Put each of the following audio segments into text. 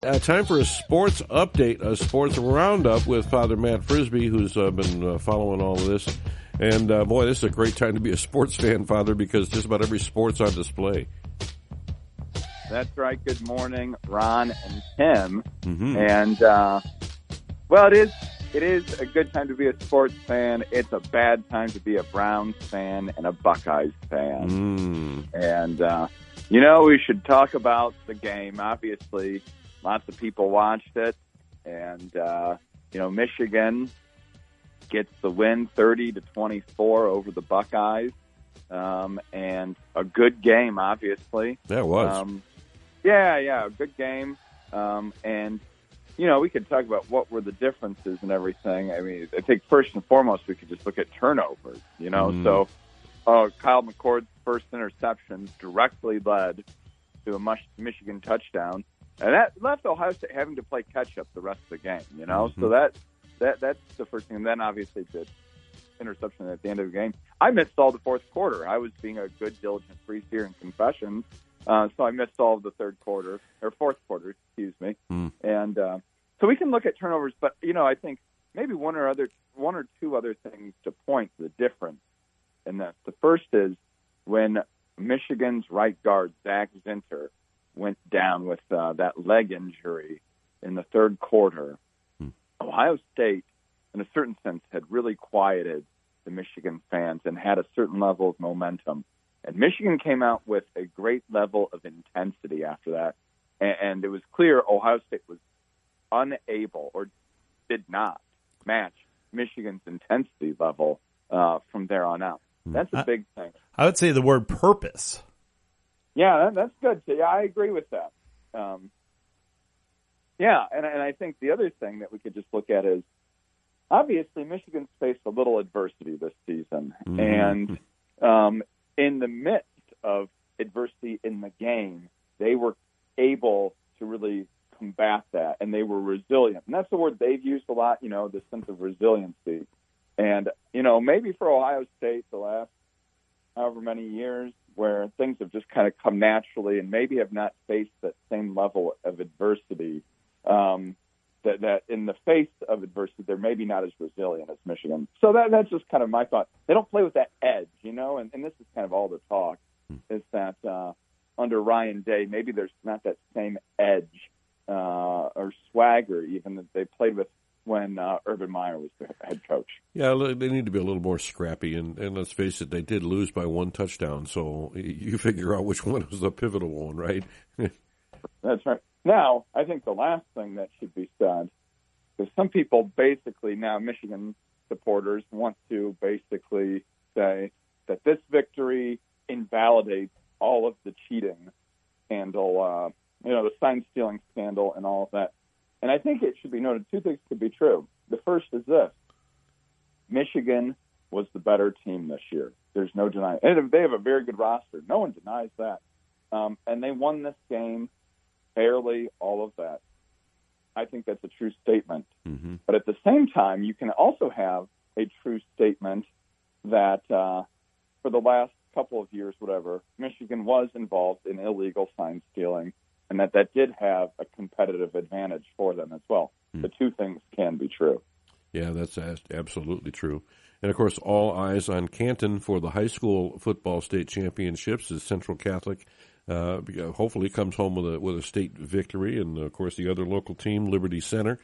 Time for a sports update, a sports roundup with Father Matt Frisbee, who's been following all of this. And, boy, this is a great time to be a sports fan, Father, because just about every sport's on display. That's right. Good morning, Ron and Tim. Mm-hmm. And, well, it is a good time to be a sports fan. It's a bad time to be a Browns fan and a Buckeyes fan. And, we should talk about the game. Obviously, lots of people watched it. And, Michigan gets the win 30-24 over the Buckeyes. And a good game, obviously. That was. A good game. And, we could talk about what were the differences and everything. I mean, I think first and foremost, we could just look at turnovers, So Kyle McCord's first interception directly led to a Michigan touchdown. And that left Ohio State having to play catch-up the rest of the game, So that's the first thing. And then, obviously, the interception at the end of the game. I missed all the fourth quarter. I was being a good, diligent priest here in confessions. So I missed all of the fourth quarter, excuse me. And so we can look at turnovers, but, I think maybe one or two other things to point to the difference in this. The first is when Michigan's right guard, Zach Zinter, went down with that leg injury in the third quarter, Ohio State, in a certain sense, had really quieted the Michigan fans and had a certain level of momentum. And Michigan came out with a great level of intensity after that. And it was clear Ohio State was unable or did not match Michigan's intensity level from there on out. That's a big thing. I would say the word purpose. Yeah, that's good. Yeah, I agree with that. And I think the other thing that we could just look at is, obviously, Michigan's faced a little adversity this season. And in the midst of adversity in the game, they were able to really combat that, and they were resilient. And that's the word they've used a lot, the sense of resiliency. And, maybe for Ohio State the last however many years where things have just kind of come naturally and maybe have not faced that same level of adversity, that in the face of adversity, they're maybe not as resilient as Michigan. So that's just kind of my thought. They don't play with that edge, and this is kind of all the talk, is that under Ryan Day, maybe there's not that same edge or swagger even that they played with when Urban Meyer was the head coach. Yeah, they need to be a little more scrappy, and let's face it, they did lose by one touchdown, so you figure out which one was the pivotal one, right? That's right. Now, I think the last thing that should be said is some people basically now, Michigan supporters, want to basically say that this victory invalidates all of the cheating scandal, the sign-stealing scandal and all of that. And I think it should be noted two things could be true. The first is this. Michigan was the better team this year. There's no denying. And they have a very good roster. No one denies that. And they won this game fairly, all of that. I think that's a true statement. But at the same time, you can also have a true statement that for the last couple of years, Michigan was involved in illegal sign stealing, and that did have a competitive advantage for them as well. The two things can be true. Yeah, that's absolutely true. And, of course, all eyes on Canton for the high school football state championships as Central Catholic hopefully comes home with a state victory. And, of course, the other local team, Liberty Center,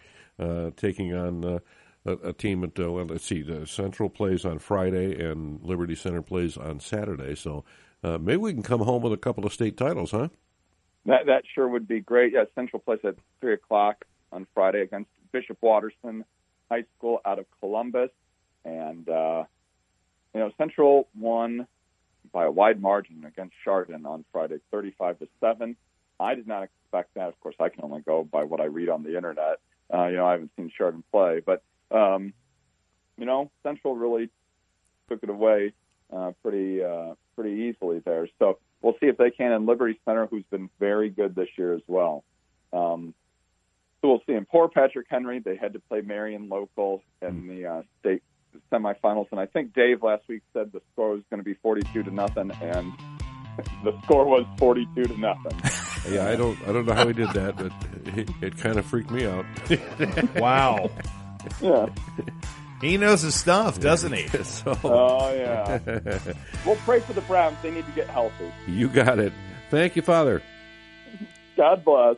taking on a team at, the Central plays on Friday and Liberty Center plays on Saturday. So maybe we can come home with a couple of state titles, huh? That sure would be great. Yeah, Central plays at 3 o'clock on Friday against Bishop Watterson High School out of Columbus. And, Central won by a wide margin against Chardon on Friday, 35-7. I did not expect that. Of course, I can only go by what I read on the Internet. I haven't seen Chardon play. But, Central really took it away pretty easily there. So we'll see if they can. And Liberty Center, who's been very good this year as well. So we'll see. And poor Patrick Henry, they had to play Marion local in the state semifinals. And I think Dave last week said the score was going to be 42-0, and the score was 42-0. Yeah, I don't know how he did that, but it kind of freaked me out. Wow. Yeah. He knows his stuff, doesn't he? Oh, yeah. We'll pray for the Browns. They need to get healthy. You got it. Thank you, Father. God bless.